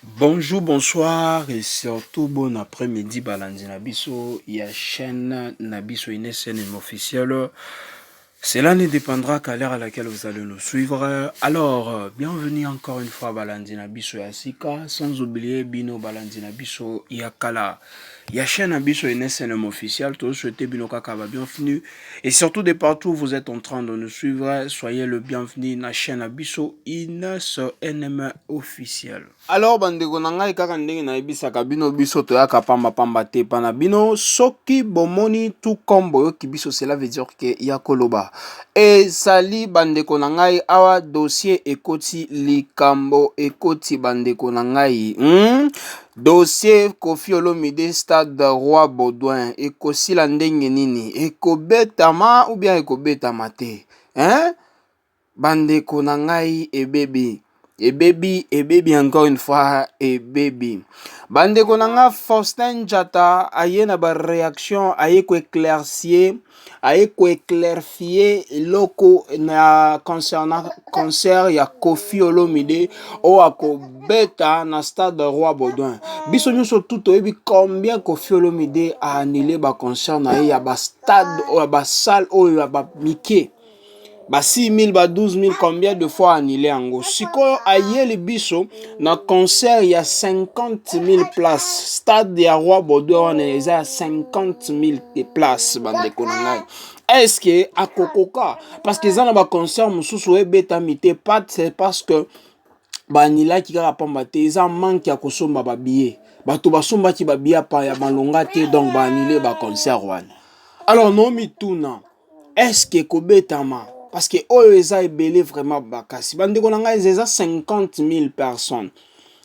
Bonjour, bonsoir et surtout bon après-midi Balandi Nabiso, il y a chaîne Nabiso une chaîne officielle. Cela ne dépendra qu'à l'heure à laquelle vous allez nous suivre. Alors, bienvenue encore une fois Balandi Nabiso Yasika, sans oublier Bino Balandi Nabiso Yakala. Il y a chaîne Nabiso une chaîne officielle, tous souhaitez Bino Kakaba bienvenue. Et surtout de partout où vous êtes en train de nous suivre, soyez le bienvenu na chaîne Nabiso Ines NM officiel. Alors bandeko na ngai kaka ndenge nayebisaka bino biso toyaka pamba te pana bino soki bomoni tout comme boyoki biso cela veut dire que ya koloba ezali bandeko na ngai awa dossier ekoti likambo ekoti bandeko na ngai dossier Koffi Olomide stade Roi Baudouin ekosila ndenge nini ekobetama ou bien ekobetama te bandeko na ngai ebebi encore une fois ebebi bandeko na nga Faustin Diatta aye na ba réaction aye ko éclaircier loko na concernant concert ya Koffi Olomide o akobeta na stade Roi Baudouin biso nyonso tout oyebi combien Koffi Olomide a annulé ba concert na ye ya ba stade o ba salle o ya ba mike ba 6 000, ba 12 000, combien de fois annulé ango. Siko ayeli biso na concert ya 50 000 places. Stade ya Roi Baudouin eza 50 000 places bandeko na ngai. Est-ce que akokoka parce que za na ba concert mususu ebeta mite pat c'est parce que ba annulé ki kaka pamba te eza manque ya kosomba ba billets. Bato basomba ki ba billets pa ya malonga te donc ba annulé ba concert wana. Alors non mituna est-ce que kobetama parce que oyo eza ebele vraiment bakasi bandeko na ngai eza 50 000 personnes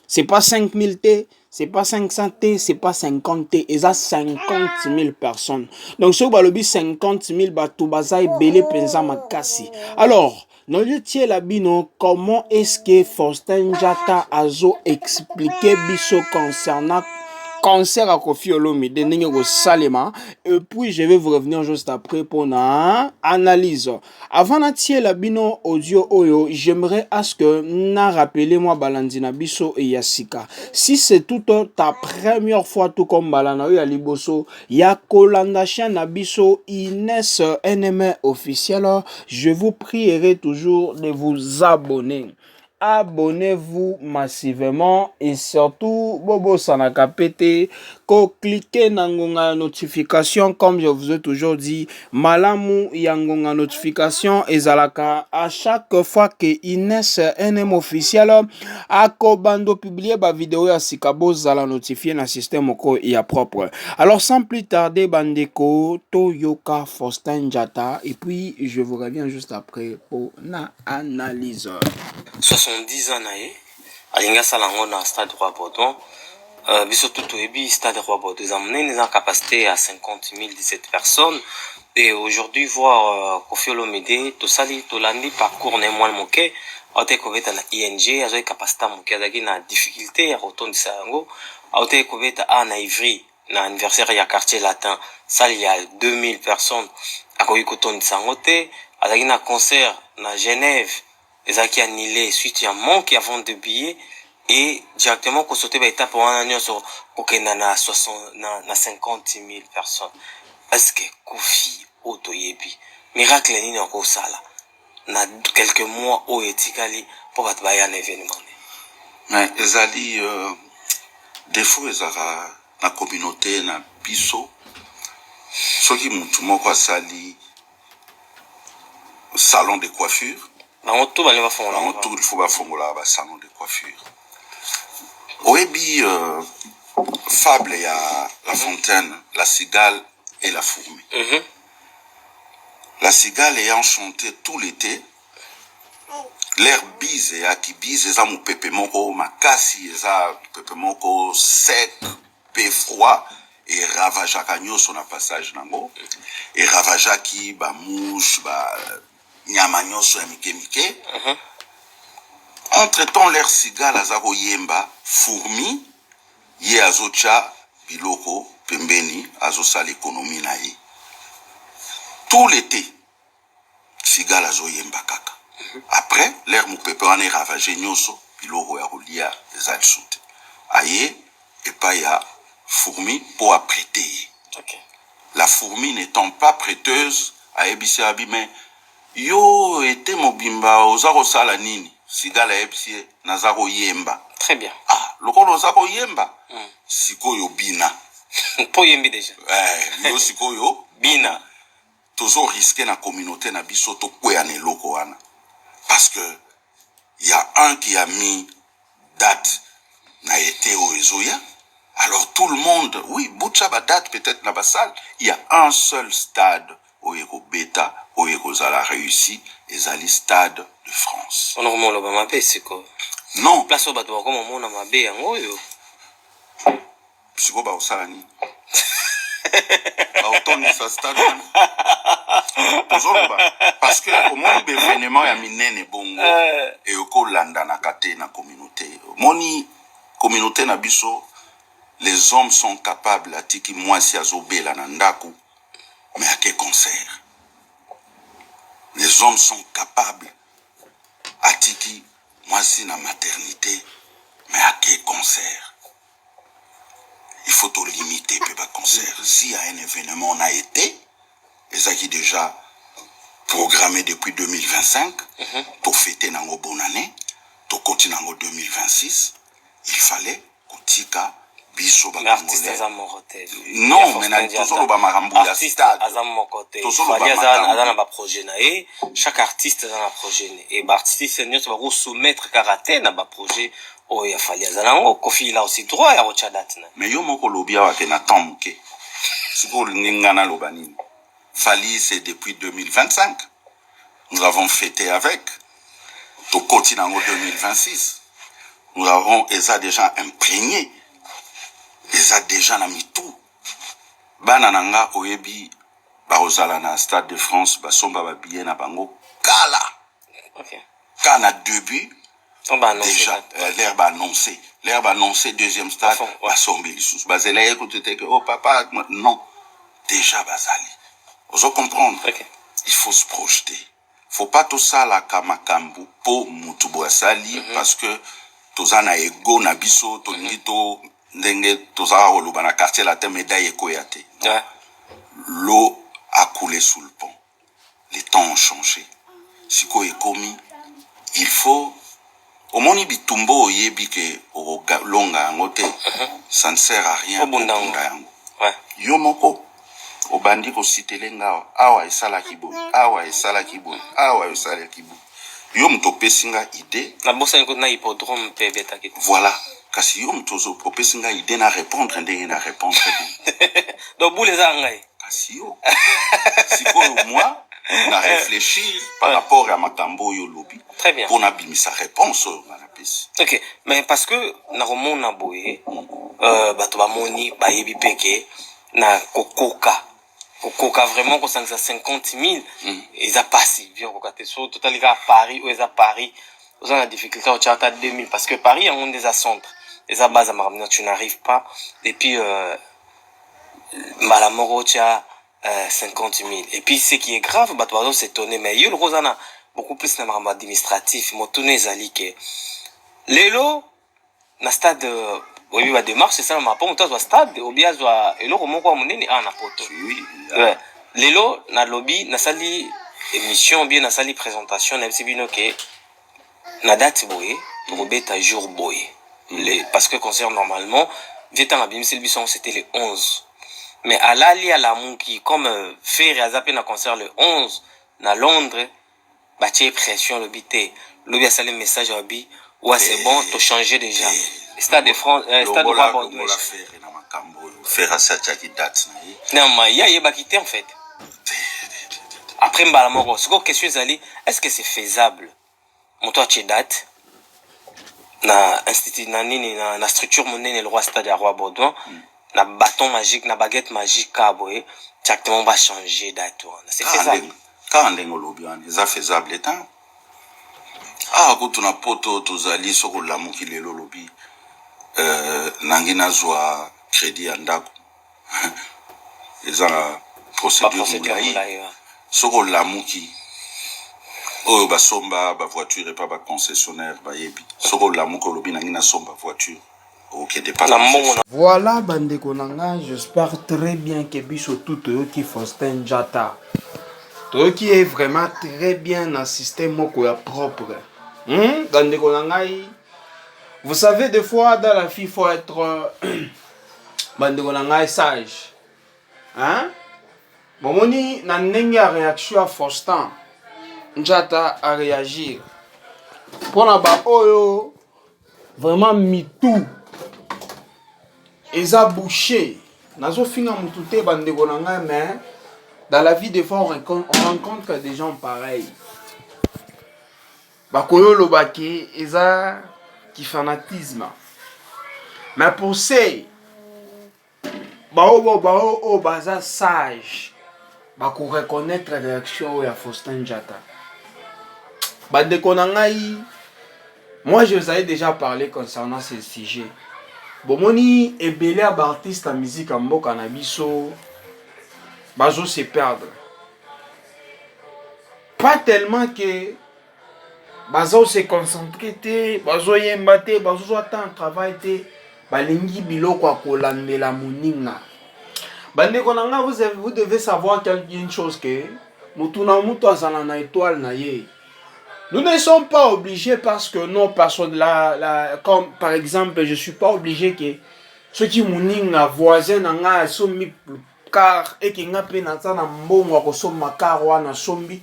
c'est pas 5 000 te c'est pas 500 te c'est pas 50 te eza 50 000 personnes donc soki balobi 50 000 bato baza ebele mpenza makasi alors noli tiela bino comment est-ce que Faustin Diatta azo expliquer biso concernant concert à Koffi Olomide ndenge ko salema et puis je vais vous revenir juste après pour na analyse avant na tiela bino audio oyo j'aimerais à ce que na rappeler moi balandi na biso et yasika si c'est tout ta première fois tout comme balana ya liboso ya kolanda chaîne na biso Ines NM officiel je vous prierai toujours de vous abonner. Abonnez-vous massivement et surtout bobo sanaka pete ko cliquer na ngonga notification comme je vous ai toujours dit malamu ya ngonga notification ezalaka à chaque fois que Ines NM officiel akobando publier ba vidéo ya sikabo zala notifier na système ko ya propre. Alors sans plus tarder bandeko toyoka Faustin Diatta et puis je vous reviens juste après pour na analyse. 70 ans naye alinga salango na stade Roi Baudouin biso tout toyebi stade Roi Baudouin amené une capacité à 50 017 personnes et aujourd'hui voir Koffi Olomide to sali to landi parcours ne moi moke aute kobeta na ING azo capacité moke azaki na difficulté ya rotondisa yango aute kobeta na Ivry na anniversaire ya quartier latin sali ya 2000 personnes akoki kotondisa yango te azaki na concert na Genève ezaki annulé suite ya manque ya vente de billets et directement ko sauter ba étape wana nyonso kokenda na 50 000 personnes. Est-ce que Koffi otoyebi miracle nini ko sala na quelques mois au etikali pour bato ba ya événement mais ezali défaut ezaka na communauté na biso soki mutu moko asali salon de coiffure tout il faut bafongola ba salon de coiffure oyebi fable ya La Fontaine, la cigale et la fourmi. La cigale ayant chanté tout l'été l'air bise et qui bise eza mopepe moko makasi eza mopepe moko sec pe froid et ravageaka nyonso na passage nango et ravageaki ba mouche ba nyama nyonso ya mike mike. Entre temps l'air cigale aza koyemba fourmi ye azotia biloko pembeni azosala économie na ye tout l'été cigale azoyemba kaka. Après l'air mopepe wana ravagé nyonso biloko ya kolia eza lisusu te aye et pas ya fourmi pour apprêter. Ok. La fourmi n'étant pas prêteuse à ebisi abi mais yo ete mobimba ozako sala nini sigala ebisi nazako yemba. Très bien. Ah lokolo ozako yemba sikoyo bina. Po yembi déjà. Yo sikoyo Bina. tozo risqué na communauté na biso to kweya na eloko wana parce que il y a un qui a mis date na été au ezoya. Alors tout le monde, oui, Boutchaba date peut-être na basal, il y a un seul stade au Ego Beta, au Ego Zala réussi, et Zali stade de France. On a remonté le Bamabé, c'est quoi? Non. Place au bateau, comme on a mabé, en haut. Psycho ba osalani. Autant sa stade. Parce que au moins l'événement ya minene bongo et au landa na kate na communauté. Moni communauté na biso. Les hommes sont capables, à tiki moi si azobela nandaku, mais à quel concert? Les hommes sont capables, à tiki moi si na maternité, mais à quel concert? Il faut tout limiter peu pas concert. S'il y a un événement on a été, et ça qui déjà programmé depuis 2025, pour fêter nango bonne année, pour continuer nango 2026, il fallait qu'on tika. Mais artiste aza morote. Non, mais toujours ba marambu ya stade. Aza mokote. Fali aza na ba projet na e, chaque artiste aza na projet ne. Et ba artiste nyonso ba ko soumettre karaté na ba projet o ya fali aza nango Kofi il a aussi droit ya rocha date na. Mais yo moko lobia wa ke na temps muke. Siko ngana lobanini. Fali c'est depuis 2025. Nous avons fêté avec. To continue en 2026. Nous avons déjà imprégné. Eza déjà na mitu bana nanga oyebi ba ozala na stade de France ba somba ba billet na bango kala. OK. Kana début on va annoncer déjà l'herbe annoncé deuxième stade ba sombi lisusu bazela écouter que oh papa non déjà bazali. Vous comprendre? OK. Il faut se projeter. Faut pas tout ça la kamakambu po mutu bo asali parce que tozana ego na biso to ngito ndenge tozara koloba na quartier latin médaille ekoyate. L'eau a coulé sous le pont. Les temps ont changé. Siko ekomi, il faut au moni bitumbo oyebi ke longa ngote, ça ne sert à rien. Ouais. Yo moko obandi ko sitele ngawa awa esala kibo awa esala kibo awa esala kibo yo mtopesi nga idée na bossa ko na hippodrome pe beta ki voilà. Kasi yo mtozo propose nga idée na répondre ndenge na répondre donc vous les angai kasi yo siko moi na réfléchir par rapport à makambo yo lobby très bien pour na bimisa réponse na la pesi. OK, mais parce que na romona boye bato ba moni ba yebi peke na kokoka vraiment ko sangisa 50 000 ils a passé bien ko kate so totalika à Paris ou ils a Paris vous avez la difficulté au tchata 2000 parce que Paris on des centres les à base à Maramina tu n'arrives pas et puis malamoro tia 50 000 et puis ce qui est grave bah toi s'étonner mais yo le rosana beaucoup plus na marama administratif motoné zali que lelo na stade oui ba démarche c'est ça ma pas monter au stade ou bien zo elo moko monene na poto Oui. ouais lelo na lobby na sali émission bien na sali présentation na bino que na date boye pour beta jour boye parce que concert normalement vietang abim selbison c'était le 11 mais à la Mouki comme faire azapé na concert le 11 na Londres bah tu pression le bité le bien salé message abi ouais c'est bon tu changer déjà stade de France stade de Roi Baudouin faire à ça qui date non mais il y a quitté en fait après mbalamoko c'est quoi question zali est-ce que c'est faisable mon toi tu date na institut na nini na structure monene le roi stade à Roi Baudouin na bâton magique na baguette magique kaboé exactement va changer date c'est faisable quand ndenge lobian c'est faisable étant ah kutu na poto tozali soko lamuki lelo lobi nangina zwa crédit andako eza procédure mulai soko lamuki oyo basomba ba voiture et pas ba concessionnaire ba yebi soko lamuko lobi nangina somba voiture Ok, dépasse. Voilà, bande konanga, j'espère très bien que biso tout qui Faustin Jata. Toi qui est vraiment très bien dans le système moko propre. Bande konanga, vous savez, des fois, dans la vie, il faut être bande konanga sage. Hein? Bon, moni, na ndenge a réaction à Faustin Jata à réagir. Pour na ba oyo, vraiment mitou. Eza bouché. Nazo finga mutute bande konanga, mais dans la vie, des fois, on rencontre des gens pareils. Bakoyo lobake, eza qui fanatisme. Mais pour ces, baza sage, bako reconnaître la réaction de Faustin Jata. Bande konangai, moi je vous avais déjà parlé concernant ce sujet. Bomoni ebele ab artiste en musique en mboka na biso, bazo se perdre. Pas tellement que bazo se concentrer te, bazo yemba te, bazo attendre travail te, balingi biloko akolandela moninga. Bande konanga, vous devez savoir quelque chose que mutuna mutu azala na étoile na ye. Nous ne sommes pas obligés parce que nos personnes là, comme par exemple, je suis pas obligé que ceux qui moninga voisin nanga sommi car et qui n'a pas na na mbongo ko somma car wana sombi,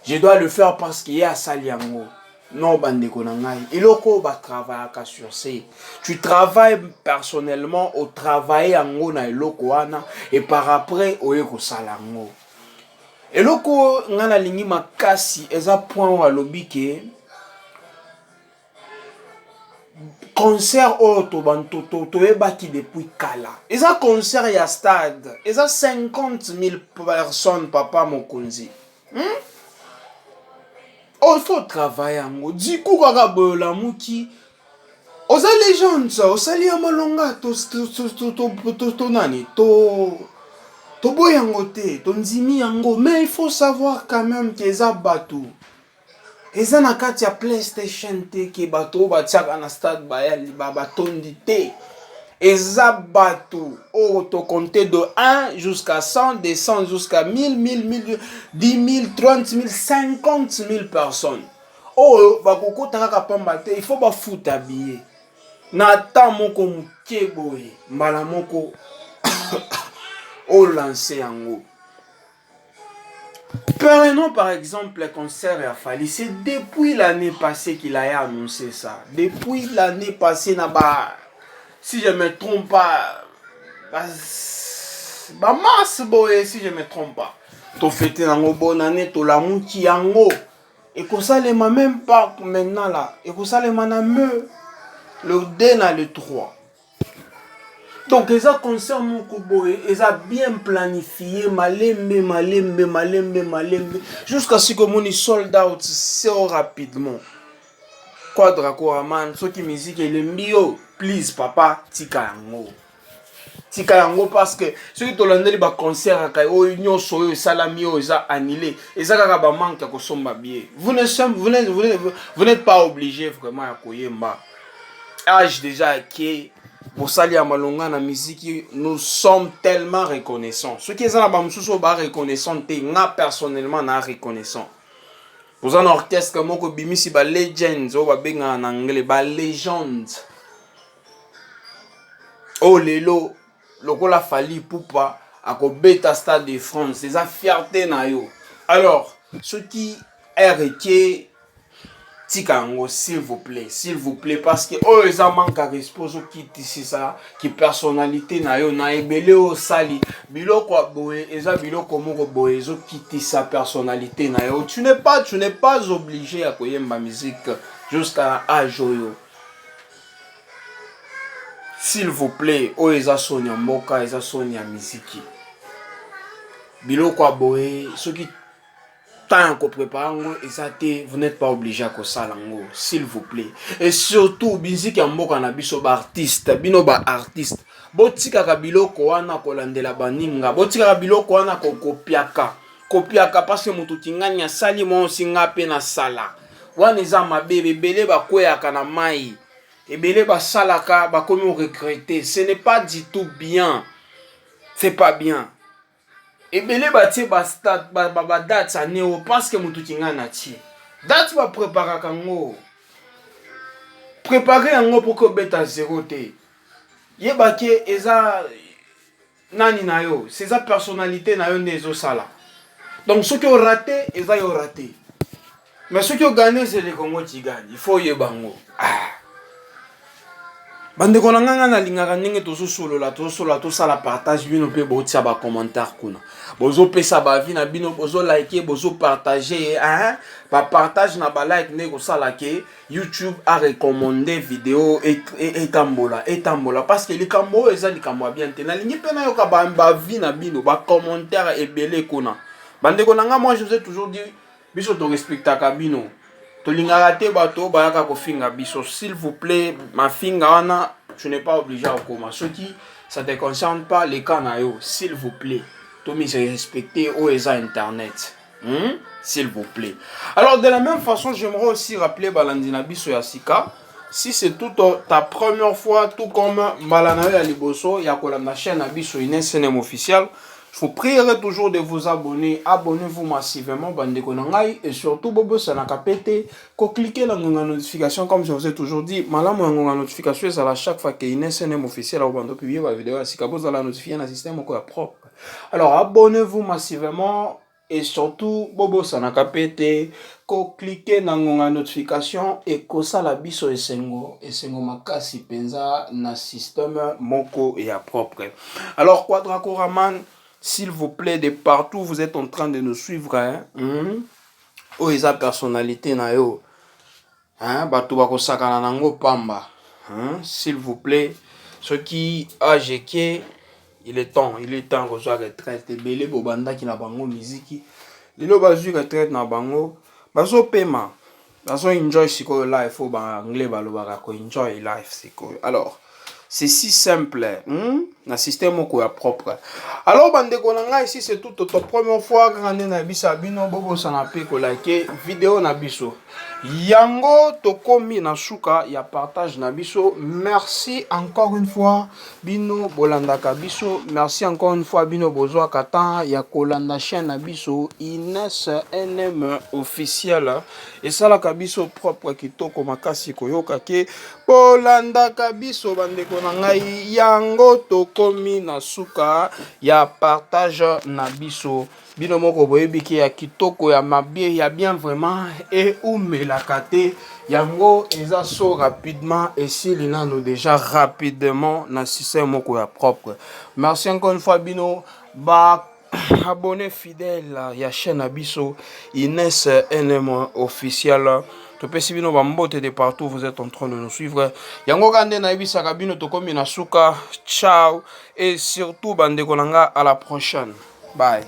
je dois le faire parce qu'il y a saliango. Non, bande konangai. Eloko ba travailler sur ça. Tu travailles personnellement au travail ango na eloko wana et par après oyeko salango. Eloko ngana lingi makasi eza point wa lobike concert auto bantoto toyebaki depuis kala. Eza concert ya stade. Eza 50 000 personnes papa mokonzi. Oh, il faut travailler en du coup kaka bola muki. Oza légende ça, osali ya malonga to nani to boyango te, to nzimi yango, mais il faut savoir quand même que eza batou. Eza na kati ya PlayStation te ke bato batiaka na stade bayali batondi te. Eza batou. Oh, to compter de 1 jusqu'à 100, de 100 jusqu'à 1000, 10 000, 30 000, 50 000 personnes. Oh, bakoko taka pamba te, il faut ba foot habillé. Na ta moko muke boye, mbala moko au lancer yango. Prenons par exemple le concert à Fali. C'est depuis l'année passée qu'il a annoncé ça. Depuis l'année passée, si je ne me trompe pas, mars boye, si je ne me trompe pas. To fêter nango bonne année, to la mouki yango. Et que ça les m'a même pas maintenant là. Et que ça les m'a le 2 na le 3. Donc, les concerts mon Koboé, ils ont bien planifié, malembe, jusqu'à ce que mon sold out c'est rapidement. Quadra Koraman, ceux qui musique et le mieux, please papa, tika yango parce que ceux qui ont les concert à union soyo salami ils ont annulé, ils ont manque à consommer bien. Vous n'êtes pas obligé vraiment à koyemba. Âge déjà qui pour salir à malonga na musique, nous sommes tellement reconnaissants. Ceux qui sont là-bas, nous sommes reconnaissants. Moi personnellement, na reconnaissant. Pour un orchestre comme moi, bimisi ba legends, ou ba benga en anglais, ba legends. Oh lelo, lokola Fali Poupa, à Beta Stade de France, c'est sa fierté na yo. Alors, ceux qui est Tikango, s'il vous plaît, parce que oh ils ont manque à resposo qui ici ça, qui personnalité na yo na ebele o sali, biloko boye, eza biloko moko boye zo quitter sa personnalité na yo. Tu n'es pas obligé à koyemba musique jusqu'à âge yo. S'il vous plaît, oh eza sonia moka, eza sonia musique. Biloko boye, ceux qui tant qu'on prépare, vous n'êtes pas obligé à ça, s'il vous plaît. Et surtout, musique en mboka na biso ba artiste, bino ba artiste. Botika ka biloko wana kolandela baninga, botika ka biloko wana ko kopiaka parce que mutu tinganya sali mo singa pe na sala. Wana eza mabebe bele ba kweyaka na mai. ebele basalaka bakomi regretter. Ce n'est pas du tout bien. C'est pas bien. Ebele batie ba date sa neo parce que mutu kinga na tie. Date ba préparer kango. Préparer yango pour que beta zéro te. Yebake eza nani na yo, c'est sa personnalité na yo nezo sala. Donc ceux qui ont raté, ils ont raté. Mais ceux qui ont gagné, c'est les Congo qui gagnent. Il faut y bango. Bande konanga na lingaka ndenge tozo solo to sala partage bino pe bo tia ba commentaire kuna. Bozo pesa ba vie na bino bozo liker, bozo partager ba partage na ba like ne ko sala ke YouTube a recommandé vidéo et tambola parce que les kambo eza likambo bien te na lingi pe na yo ka ba vie na bino ba commentaire ebele kuna. Bande konanga moi je vous ai toujours dit biso to respectaka bino. Tolingaka te bato bayaka kofinga biso s'il vous plaît ma finga wana tu n'es pas obligé à koma ceux qui ça te concerne pas les cas na yo s'il vous plaît to me respecter au eza internet s'il vous plaît. Alors de la même façon j'aimerais aussi rappeler balandina biso ya sika si c'est toute ta première fois tout comme balana ya liboso ya kolanda chaîne na biso Ines SNM officiel. Je vous prierai toujours de vous abonner. Abonnez-vous massivement, bande konangai. Et surtout, bobo sanaka pete. Cliquez la notification, comme je vous ai toujours dit. Malamu la notification, c'est à chaque fois que Ines SNM officiel a publié ma vidéo. Si vous allez notifier un système propre. Alors, abonnez-vous massivement. Et surtout, bobo sanaka pete. Cliquez la notification. Et kosa la biso esengo. Esengo makasi penza na système moko et à propre. Alors, Quadraco Raman. S'il vous plaît, de partout, vous êtes en train de nous suivre. Oh, isa personnalité na yo. Batu bako sakana nango pamba. S'il vous plaît, ceux qui AGK, il est temps que soit retraite. Belé bobanda qui na bango musique. Lilo bazu retraite na bango. Bazo pema. Bazo enjoy siko life. Ba anglais balobaka ko enjoy life siko. Alors. C'est si simple. Un système qui est propre. Alors, bande konanga ici, c'est toute ta première fois quand on a bisa bino bobo sanape ko like vidéo na biso. Yango tokomi na suka ya partage na biso. Merci encore une fois bino bolandaka biso. Merci encore une fois bino bozo katan ya kolanda chaîne na biso Ines SNM officiel. Et ça la kabiso propre kitoko makasi koyoka ke bolandaka biso bande konangai yango tokomi na suka ya partage na biso. Bino moko boyebiki ya kitoko ya mabie ya bien vraiment et umelaka te yango eza so rapidement et s'il y nous déjà rapidement na système moko ya propre. Merci encore une fois bino ba abonné fidèle ya chaîne abiso Ines SNM officiel. Topesi bino bambote de partout vous êtes en train de nous suivre. Yango kande na ebisaka bino tokomi na suka. Ciao et surtout bande konanga à la prochaine. Bye.